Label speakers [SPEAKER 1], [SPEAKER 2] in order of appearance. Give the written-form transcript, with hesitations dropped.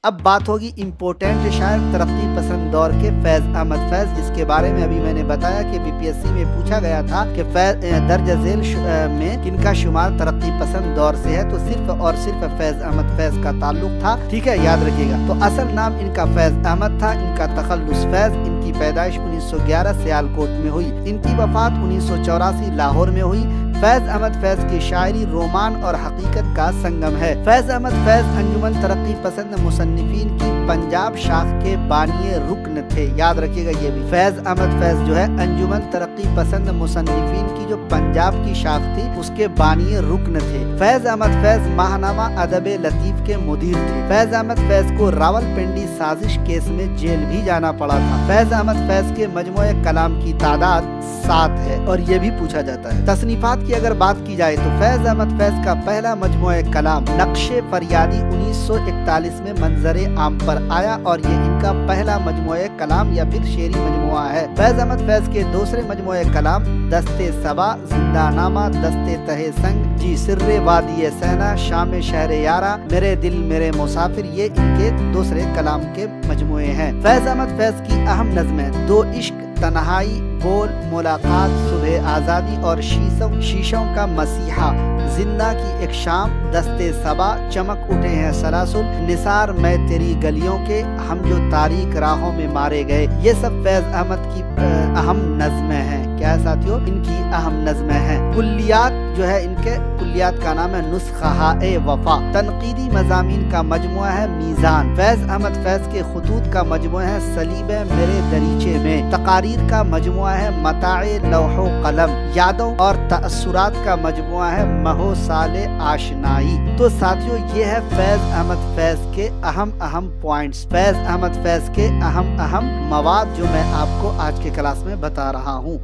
[SPEAKER 1] अब बात होगी इम्पोर्टेंट शायर तरक्की पसंद दौर के फैज अहमद फैज, जिसके बारे में अभी मैंने बताया कि बीपीएससी में पूछा गया था कि दर्ज झेल में किनका शुमार तरक्की पसंद दौर से है, तो सिर्फ और सिर्फ फैज अहमद फैज का ताल्लुक था। ठीक है, याद रखिएगा। तो असल नाम इनका फैज अहमद था, इनका तखल्लुस फैज। इनकी पैदाइश 1911 सियालकोट में हुई, इनकी वफात 1984 लाहौर में हुई। फैज अहमद फैज की शायरी रोमान और हकीकत का संगम है। फैज अहमद फैज अंजुमन तरक्की पसंद मुसन्निफीन की पंजाब शाख के बानिए रुकन थे, याद रखिएगा ये भी। फैज अहमद फैज जो है अंजुमन तरक्की पसंद मुसन्निफीन की जो पंजाब की शाख थी उसके बानिए रुकन थे। फैज अहमद फैज माहनामा अदब लतीफ के मुदीर थे। फैज अहमद फैज को रावलपिंडी साजिश केस में जेल भी जाना पड़ा था। फैज अहमद फैज के मजमूए कलाम की तादाद 7 है और ये भी पूछा जाता है। तसनीफात की अगर बात की जाए तो फैज अहमद फैज का पहला मजमूए कलाम नक्शे फरियादी 1941 में मंजरे आम पर आया और ये इनका पहला मजमूए कलाम या फिर शेरी मजमुआ है। फैज अहमद फैज के दूसरे मजमूए कलाम दस्ते सबा, जिंदानामा, दस्ते तहे संग, जी सिर्रे वादिये सहना, शाम शहर यारा, मेरे दिल मेरे मुसाफिर, ये इनके दूसरे कलाम के मजमूए हैं। फैज अहमद फैज की अहम नज़में दो इश्क, तन्हाई, बोल, मुलाकात, सुबह आज़ादी और शीशों का मसीहा, जिंदा की एक शाम, दस्ते सबा, चमक उठे हैं सलासुल, निसार मैं तेरी गलियों के, हम जो तारीक राहों में मारे गए, ये सब फैज अहमद की अहम नज़में हैं। क्या है साथियों, इनकी अहम नज़में हैं। कुल्लियात जो है इनके, कुल्लियात का नाम है नुस्ख़ा-ए वफ़ा। तनक़ीदी मज़ामीन का मजमुआ है मीज़ान। फैज अहमद फैज के ख़ुतूत का मजमुआ है सलीबे मेरे दरीचे में। तकारीर का मजमुआ है मताए लौहो कलम। यादों और तअस्सुरात का मजमुआ है महो साले आशनाई। तो साथियों ये है फैज अहमद फैज के अहम पॉइंट्स, फैज अहमद फैज के अहम मवाद जो मैं आपको आज के क्लास में बता रहा हूँ।